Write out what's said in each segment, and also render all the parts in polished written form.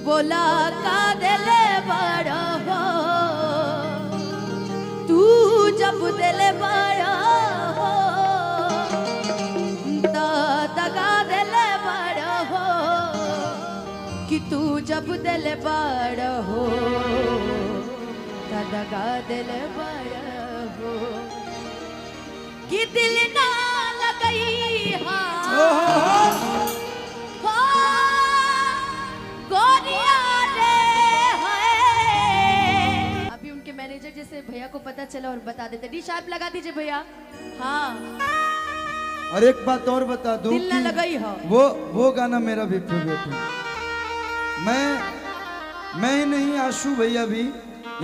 बोला का दिल बड़ा हो तू जब दिल बड़ा हो दगा दिल बड़ा हो कि तू जब दिल बड़ा हो दगा दिल बड़ा हो कि दिल ना लगई हाँ अभी उनके मैनेजर जैसे भैया को पता चला और बता देते डी शार्प लगा दीजिए भैया। हाँ और एक बात और बता दूं दिल ना लगाई हो वो गाना मेरा भी फेवरेट है। मैं ही नहीं आशु भैया भी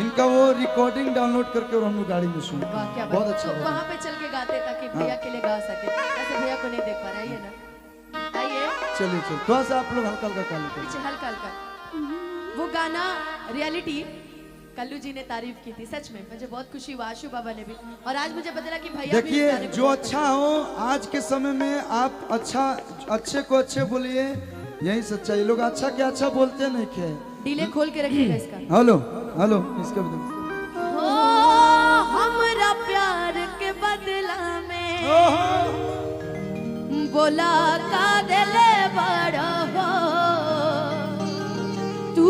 इनका वो रिकॉर्डिंग डाउनलोड करके और हम लोग गाड़ी में सुने बहुत अच्छा तो वहाँ पे चल के गाते ताकि भैया के लिए गा सके। ऐसे भैया को नहीं देख पा रहा है ना। आइए चलिए थोड़ा सा आप लोग हल्का हल्का गाना पीछे हल्का हल्का। वो गाना रियलिटी कल्लू जी ने तारीफ की थी, सच में मुझे बहुत खुशी हुआ। आशु बाबा ने भी, और आज मुझे पता चला कि भैया देखिए जो अच्छा हो आज के समय में आप अच्छे को अच्छे बोलिए, यही सच्चाई। लोग अच्छा क्या अच्छा बोलते नहीं क्या डीले खोल के रखिएगा इसका। हेलो हेलो इसका हो हमरा प्यार के बदला में बोला का दिल बड़ा हो तू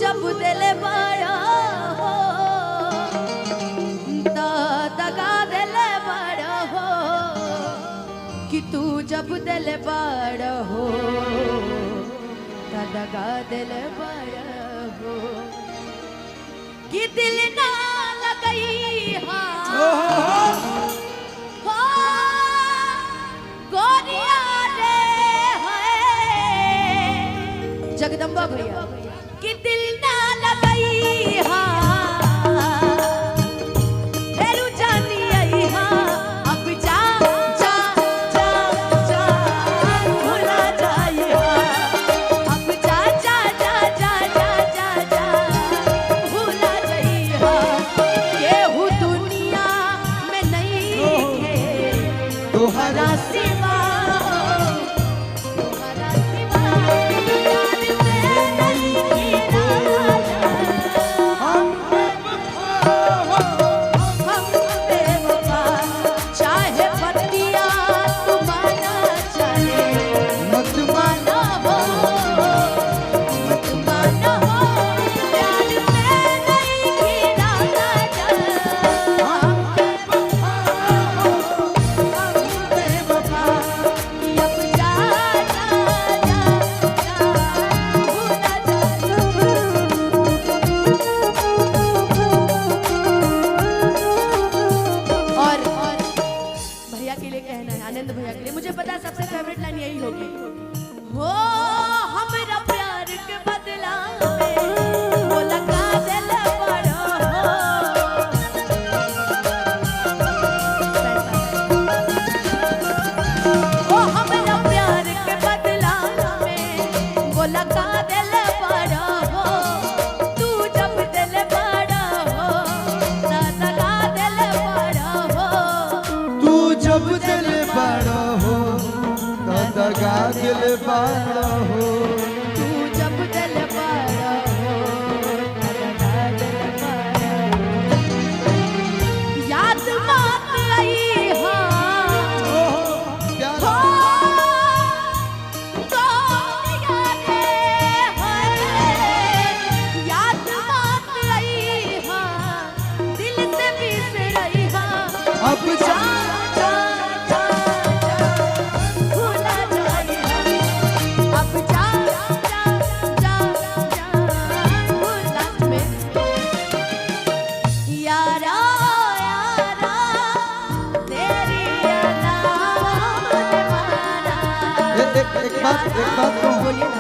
जब दिल बड़ा हो दगा दिल बड़ा हो कि तू जब दिल बड़ा हो दगा दिल बड़ा हो कि दिल ना लगई हाँ गोरिया रे है जगदम्बा भैया कि दिल ना लगई हाँ हेरू जानी आई हाँ अब जा जा जा जा भुला जाई हाँ अब जा जा जा जा जा जा जा भुला जाई हाँ केहू दुनिया में नहीं है तोहरा सिवा तोहरा सिवा यार में नहीं राजा हम बेवफा चाहे बतिया तू माना चाहे मत माना हो मत माना हो प्यार में नहीं राजा हम बेवफा अब जा जा जा जा भूला और भैया के लिए कहना है, आनंद भैया के लिए मुझे पता है सबसे फेवरेट लाइन यही होगी। हो हमरा प्यार के बदला में बोला का दिल बड़ा हो हमरा प्यार के बदला में बोला का दिल बड़ा हो तू जब दिल बड़ा हो दगा दिल बड़ा हो तू जब दिल बड़ा हो दगा दिल बड़ा हो तू जब दिल बड़ा हो दगा दिल बड़ा हो याद बात आई हाँ क्या हो तो याद है याद बात आई हाँ दिल से बिसरई हाँ अब जा जा जा जा भूला जाए अब जा जा जा जा भूला में यारा यारा तेरी अनाम माना एक बात कहूं बोलिए ना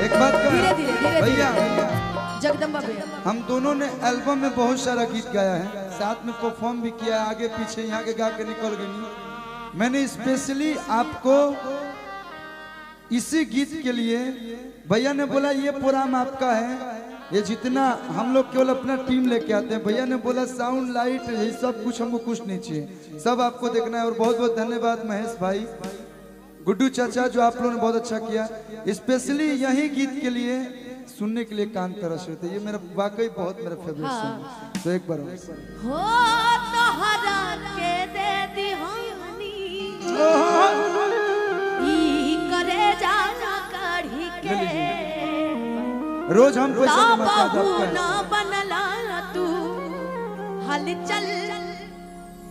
एक बात कहूं धीरे धीरे धीरे भैया जगदम्बा भैया हम दोनों ने एल्बम में बहुत सारा गीत गाया है, साथ में परफॉर्म भी किया है, आगे पीछे यहाँ के गा के निकल गई। मैंने स्पेशली आपको इसी गीत के लिए भैया ने बोला ये प्रोग्राम आपका है, ये जितना हम लोग केवल अपना टीम लेके आते हैं। भैया ने बोला साउंड लाइट ये सब कुछ हमको कुछ नहीं चाहिए, सब आपको देखना है। और बहुत बहुत धन्यवाद महेश भाई, गुड्डू चाचा जो आप लोगों ने बहुत अच्छा किया। स्पेशली यही गीत के लिए सुनने के लिए कान तरस रहे थे। ये मेरा वाकई बहुत मेरा फेवरेट सॉन्ग है। तो एक बार हो तोहरा के दे दिहानी ई करे जाना काढ़ी के रोज हम पैसा ता कमाते हैं बहू आपका ना बनला तू हलचल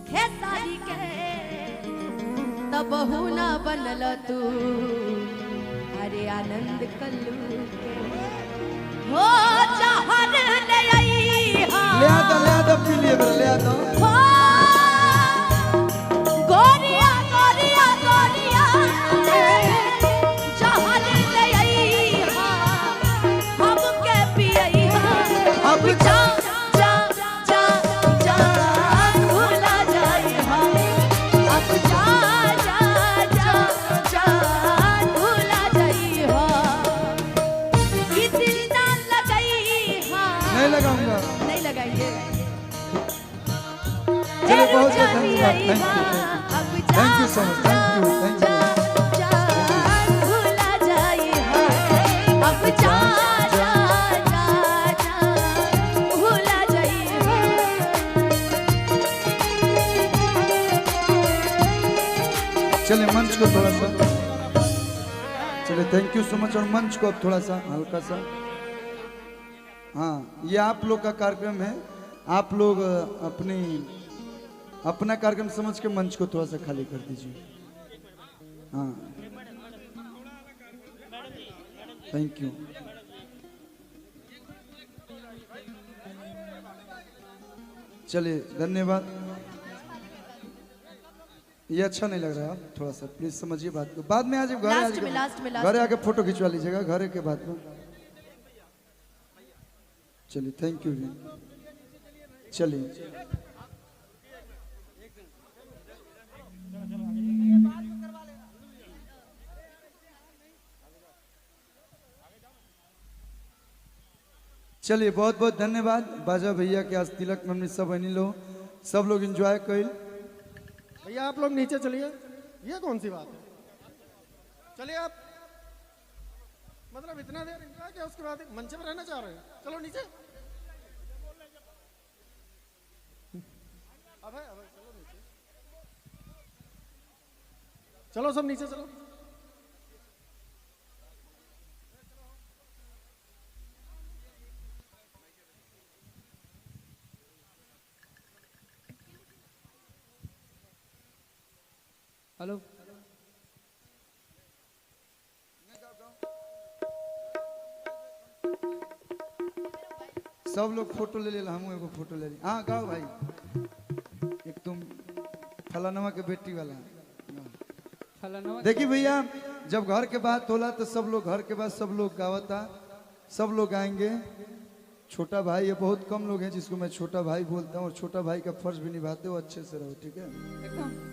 खेसारी के तब बहू ना बनला तू अरे आनंद कल्लू के हो जहर ले आई ले आता पी लिए मेरा ले आता हो गोरिया गोरिया गोरिया जहर ले आई हमके पियई अब जा जा जा जा भूला जाई अब जा जा जा जा भूला जाई कितना लगई नहीं लगाऊंगा। नहीं लगाएंगे चलो बहुत बहुत धन्यवाद। Thank you so much. Thank you भूला जाई अब जा जा जा जा भूला जाई चले मंच को थोड़ा सा चले। Thank you so much. और मंच को अब थोड़ा सा हल्का सा, हाँ ये आप लोग का कार्यक्रम है। आप लोग अपना कार्यक्रम समझ के मंच को थोड़ा सा खाली कर दीजिए। हाँ थैंक यू। चलिए धन्यवाद। ये अच्छा नहीं लग रहा है, थोड़ा सा प्लीज समझिए बात को। बाद में आज घरे आके फोटो खिंचवा लीजिएगा घरे के बाद में। चलिए थैंक यू। चलिए चलिए बहुत बहुत धन्यवाद। बाजा भैया के आज तिलक में हमने सब सब लोग एंजॉय कर। भैया आप लोग नीचे चलिए, ये कौन सी बात है? चलिए आप, मतलब इतना देर एंजॉय किया उसके बाद मंच पे रहना चाह रहे हैं? चलो नीचे। अबे चलो नीचे, चलो सब नीचे चलो। हेलो सब लोग फोटो ले ले, हम एगो फोटो ले ली। हाँ गाओ भाई, एक तुम फलानवा के बेटी वाला। देखिए भैया जब घर के बात होला तो सब लोग घर के बाद सब लोग गावता, सब लोग गाएंगे। छोटा भाई है, बहुत कम लोग हैं जिसको मैं छोटा भाई बोलता हूँ, और छोटा भाई का फर्ज भी निभाते हो। अच्छे से रहो, ठीक है? एकदम